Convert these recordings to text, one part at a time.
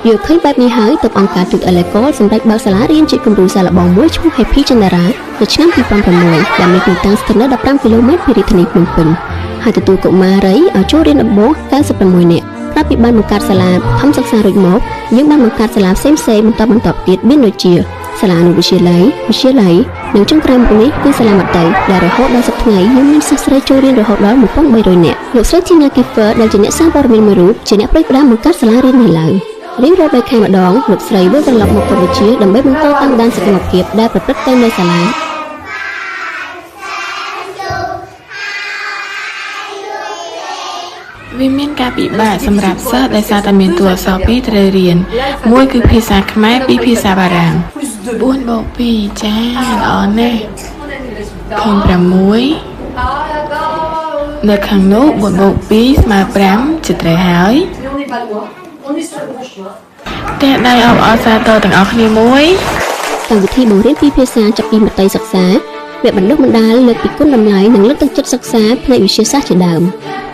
យកឃើញបែបនេះហើយទើបអង្គការទូតអេឡេកូសម្រេចបើកសាលារៀនជាគំរូសាកល្បងមួយឈ្មោះ Happy Chandra នៅឆ្នាំ2006ដែលមានទីតាំងស្ថិតនៅ15គីឡូម៉ែត្រពីរាជធានីភ្នំពេញហើយទទួលកុមារីឲ្យចូលរៀនដំបូង96នាក់ក្រោយពីបានបង្កើតសាលាបឋមសិក្សារួចមកយើងបានបង្កើតសាលាផ្សេងៗបន្តទៀតមានដូចជាសាលាអនុវិទ្យាល័យនិងចុងក្រោយមកនេះគឺសាលាមត្តេយ្យដែលរហូតដល់សប្តាហ៍ថ្ងៃយើងមានសិស្សស្រីចូលរៀនរហូតដល់1300នាក់លោកស្រី Tina Kiefer ដែលជាអ្នកសារព័ត៌មានមួយរូបជាអ្នកផ្ដួចផ្ដើមបង្កើតសាលារៀននេះឡើងរៀងរាល់3ខែម្ដងលោកស្រីវិលត្រឡប់មកកម្ពុជាដើម្បីបន្តតាមដានសកម្មភាពដែលប្រព្រឹត្តទៅនៅសាលាវាមានការពិបាកសម្រាប់សិស្សដែលសារតែមានតួអក្សរពីរត្រូវរៀនមួយគឺភាសាខ្មែរពីរភាសាបារាំង4+2ចាល្អណាស់ឃើញ6នៅខាងនោះ4+2ស្មើ5ជាត្រូវហើយតែដៃអបអរសាទរទាំងអស់គ្នាមួយកម្មវិធីបង្រៀនពីរភាសាចាប់ពីមត្តេយ្យសិក្សាវគ្គបណ្ដុះបណ្ដាលលើកពីគុណតម្លៃនិងលើកទឹកចិត្តសិក្សាផ្នែកវិទ្យាសាស្ត្រជាដើម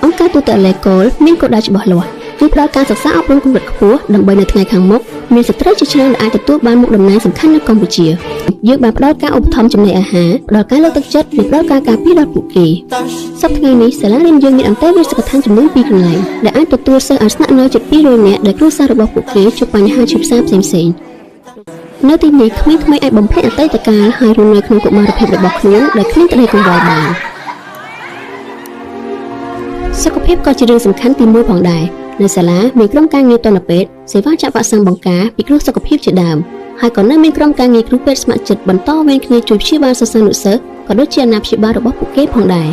អង្គការទូតអេឡេកូមានគោលដៅច្បាស់លាស់គឺផ្ដល់ការសិក្សាអប់រំកម្រិតខ្ពស់ដើម្បីនៅថ្ងៃខាងមុខមានស្ត្រីជាច្រើនដែលអាចទទួលបានមុខតំណែងសំខាន់នៅកម្ពុជាយើងបានផ្ដល់ការឧបត្ថម្ភចំណីអាហារផ្ដល់ការលើកទឹកចិត្តនិងផ្ដល់ការការពារដល់ពួកគេសប្តាហ៍ថ្ងៃនេះសាលារៀនយើងមានអន្តរជាតិស្ថានជំនួយ2កន្លែងដែលអាចទទួលសិស្សឲ្យស្នាក់នៅជិត200នាក់ដែលគ្រួសាររបស់ពួកគេជួបបញ្ហាជីវសាស្ត្រផ្សេងៗនៅទីនេះក្មេងៗអាចបំភ្លេចអតីតកាលហើយរស់នៅក្នុងកុមារភាពរបស់ខ្លួនដោយគ្មានក្តីកង្វល់បានសុខភាពក៏ជារឿងសំខាន់ទី1ផងដែរនៅសាលាមានក្រុមការងារទនពេទ្យសេវាចាក់វ៉ាក់សាំងបង្ការពិគ្រោះសុខភាពជាដើមហើយក៏នៅមានក្រុមការងារគ្រូពេទ្យស្ម័គ្រចិត្តបន្តវេនគ្នាជួយព្យាបាលសិស្សានុសិស្សក៏ដូចជាអាណាព្យាបាលរបស់ពួកគេផងដែរ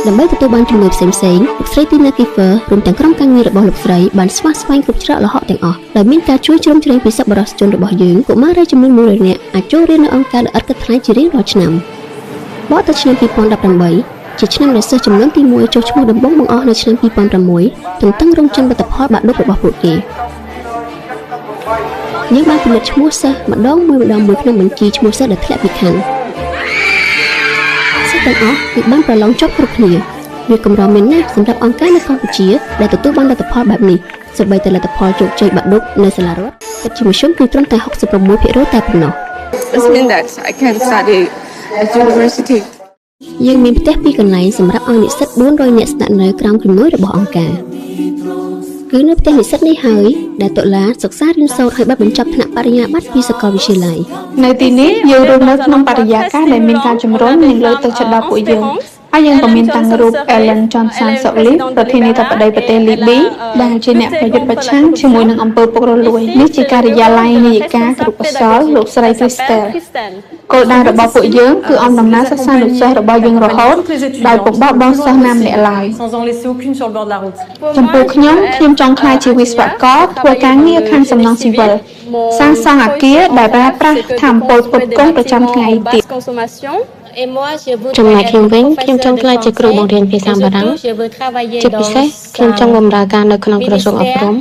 ដើម្បីទទួលបានជំនួយផ្សេងៗលោកស្រី Tina Kiefer រួមទាំងក្រុមការងាររបស់លោកស្រីបានស្វះស្វែងគ្រប់ច្រកល្ហកទាំងអស់ដោយមានការជួយជ្រោមជ្រែងពីសប្បុរសជនរបស់យើងកុមារចំនួន100នាក់អាចចូលរៀននៅអង្គការដែលឥតគិតថ្លៃជារៀងរាល់ឆ្នាំបកទៅឆ្នាំ2018ជាឆ្នាំដែលសិស្សចំនួនទី1ចុះឈ្មោះដំបូងបង្អស់នៅឆ្នាំ2006ទន្ទឹងរង់ចាំលទ្ធផលបាក់ឌុបរបស់ពួកគេយើងបានពិនិត្យឈ្មោះសិស្សម្ដងមួយក្នុងបញ្ជីឈ្មោះសិស្សដែលធ្លាក់ពីខណ្ឌសិស្សទាំងអស់គឺបានប្រឡងចប់គ្រប់គ្នាវាកម្រមានណាស់សម្រាប់អង្គការនៅកម្ពុជាដែលទទួលបានលទ្ធផលបែបនេះសូម្បីតែលទ្ធផលជោគជ័យបាក់ឌុបនៅសាលារដ្ឋពិតជាមធ្យមគឺត្រឹមតែ 66% តែប៉ុណ្ណោះ This means that I can study at university. យើងមានផ្ទះពីរកន្លែងសម្រាប់ឲ្យនិស្សិត400នាក់ស្នាក់នៅក្រោមជំនួយរបស់អង្គការគឺនៅផ្ទះនិស្សិតនេះហើយដែលតុលាសិក្សារៀនសូត្រឲ្យបានបញ្ចប់ថ្នាក់បរិញ្ញាបត្រពីសាកលវិទ្យាល័យនៅទីនេះយើងរស់នៅក្នុងបរិយាកាសដែលមានការជំរុញនិងលើកទឹកចិត្តដល់ពួកយើងហើយយើងក៏មានតាំងរូប Ellen Johnson Sirleaf ប្រធានាធិបតីប្រទេសលីប៊ីដែលជាអ្នកប្រយុទ្ធប្រឆាំងជាមួយនឹងអំពើពុករលួយនេះជាការិយាល័យនាយិកាគរុកសលលោកស្រី Crystal គោលដៅរបស់ពួកយើងគឺអំដំណើរសិក្សានុសិស្សរបស់យើងរហូតដោយពុំបោះបង់សិស្សណាម្នាក់ឡើយចំពោះខ្ញុំចង់ក្លាយជាវិស្វករធ្វើការងារខាងសំណង់ស៊ីវិលសាងសង់អគារដែលប្រើប្រាស់ថាមពលផ្គត់ផ្គង់ប្រចាំថ្ងៃទៀតចំណែកខ្ញុំវិញខ្ញុំចង់ក្លាយជាគ្រូបង្រៀនភាសាបារាំងជាពិសេសខ្ញុំចង់បម្រើការនៅក្នុងក្រសួងអប់រំ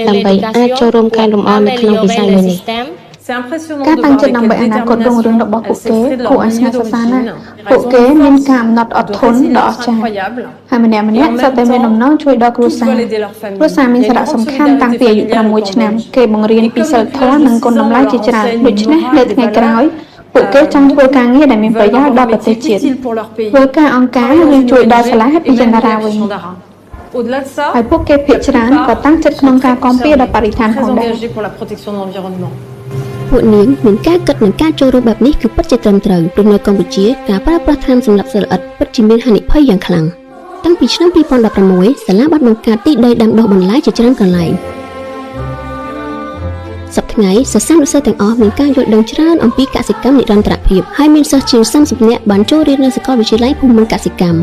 ដើម្បីអាចចូលរួមកែលម្អនៅក្នុងវិស័យមួយនេះការតាំងចិត្តដើម្បីអនាគតរុងរឿងរបស់ពួកគេគួរឲ្យស្និទ្ធស្នាលណាស់ពួកគេមានការអំណត់អត់ធន់ដ៏អស្ចារ្យហើយម្នាក់សុទ្ធតែមានដំណងជួយដល់គ្រួសារមានសារៈសំខាន់តាំងពីអាយុ6ឆ្នាំគេបង្រៀនពីសីលធម៌និងគុណតម្លៃជាច្រើនដូច្នេះនៅថ្ងៃក្រោយពួកគេចង់ធ្វើការងារដែលមានប្រយោជន៍ដល់ប្រទេសជាតិធ្វើការអង្គការនិងជួយដល់សាលា Happy Chandra វិញហើយពួកគេភាគច្រើនក៏តាំងចិត្តក្នុងការគាំពារដល់បរិស្ថានផងដែរពួកនាងមានការគិតនិងការចូលរួមបែបនេះគឺពិតជាត្រឹមត្រូវព្រោះនៅកម្ពុជាការប្រើប្រាស់ថ្នាំសម្លាប់សត្វល្អិតពិតជាមានហានិភ័យយ៉ាងខ្លាំងតាំងពីឆ្នាំ2016សាលាបានបង្កើតទីដីដាំដុះបន្លែជាច្រើនកន្លែងសប្តាហ៍ថ្ងៃសិស្សានុសិស្សទាំងអស់មានការយល់ដឹងច្រើនអំពីកសិកម្មនិរន្តរភាពហើយមានសិស្សជាង30នាក់បានចូលរៀននៅសាកលវិទ្យាល័យភូមិន្ទកសិកម្ម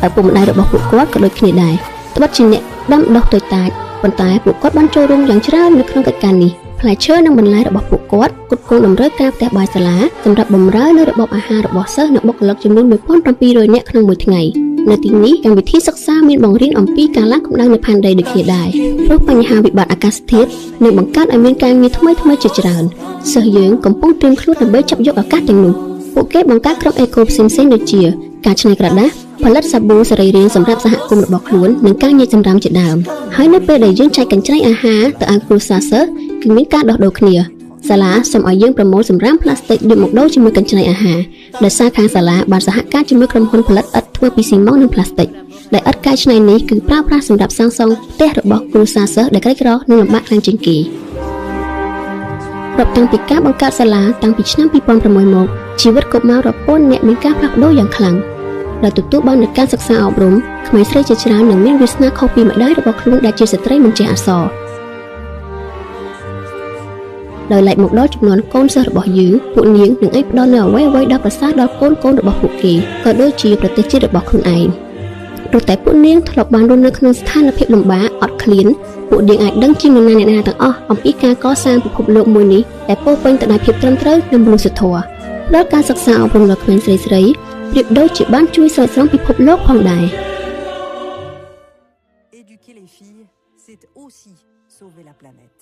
ហើយពុកម្ដាយរបស់ពួកគាត់ក៏ដូចគ្នាដែរត្បិតជាអ្នកដាំដុះតូចតាចប៉ុន្តែពួកគាត់បានចូលរួមយ៉ាងច្រើននៅក្នុងកិច្ចការនេះផ្លែឈើនិងបន្លែរបស់ពួកគាត់ផ្គត់ផ្គង់តម្រូវការផ្ទះបាយសាលាសម្រាប់បម្រើនៅរបបអាហាររបស់សិស្សនិងបុគ្គលិកចំនួន1700នាក់ក្នុងមួយថ្ងៃនៅទីនេះកម្មវិធីសិក្សាមានបង្រៀនអំពីការឡើងកម្ដៅនៃផែនដីដូចគ្នាដែរព្រោះបញ្ហាវិបត្តិអាកាសធាតុនឹងបង្កើតឲ្យមានការងារថ្មីជាច្រើនសិស្សយើងកំពុងត្រៀមខ្លួនដើម្បីចាប់យកឱកាសទាំងនោះពួកគេបង្កើតក្រុមអេកូផ្សេងៗដូចជាការច្នៃក្រដាស ផលិតសាប៊ូសរីរាង្គសម្រាប់សហគមន៍របស់ខ្លួននិងការញែកសម្រាមជាដើមហើយនៅពេលដែលយើងចែកកញ្ច្រែងអាហារទៅឲ្យគ្រួសារសិស្សគឺមានការដោះដូរគ្នាសាលាសូមឲ្យយើងប្រមូលសម្រាមផ្លាស្ទិកយកមកដូរជាមួយកញ្ច្រែងអាហារដោយសារខាងសាលាបានសហការជាមួយក្រុមហ៊ុនផលិតឥដ្ឋធ្វើពីស៊ីម៉ងត៍និងផ្លាស្ទិកដែលឥដ្ឋកែច្នៃនេះគឺប្រើប្រាស់សម្រាប់សាងសង់ផ្ទះរបស់គ្រួសារសិស្សដែលក្រីក្រនិងលំបាកខ្លាំងជាងគេរាប់តាំងពីការបង្កើតសាលាតាំងពីឆ្នាំ2006មកជីវិតកុមាររាប់ពាន់នាក់មានការផ្លាស់ប្ដូរយ៉ាងខ្លាំងដែលទទួលបាននូវការសិក្សាអប់រំក្មេងស្រីជាច្រើននឹងមានវាសនាខុសពីម្ដាយរបស់ខ្លួនដែលជាស្ត្រីមិនចេះអក្សរដោយឡែកមកដល់ចំនួនកូនសិស្សរបស់យើងពួកនាងនឹងអាចផ្ដល់នូវអ្វីៗដ៏ប្រសើរដល់កូនរបស់ពួកគេក៏ដូចជាប្រទេសជាតិរបស់ខ្លួនឯងព្រោះតែពួកនាងធ្លាប់បានរស់នៅក្នុងស្ថានភាពលំបាកអត់ឃ្លានពួកនាងអាចដឹងជាងនរណាទាំងអស់អំពីការកសាងពិភពលោកមួយនេះដែលពោរពេញទៅដោយភាពត្រឹមត្រូវនិងមនុស្សធម៌ដល់ការសិក្សាអប់រំដល់ក្មេងស្រីប្រៀបដូចជាបានជួយស្រោចស្រង់ពិភពលោកផងដែរ Éduquer les filles, c'est aussi sauver la planète.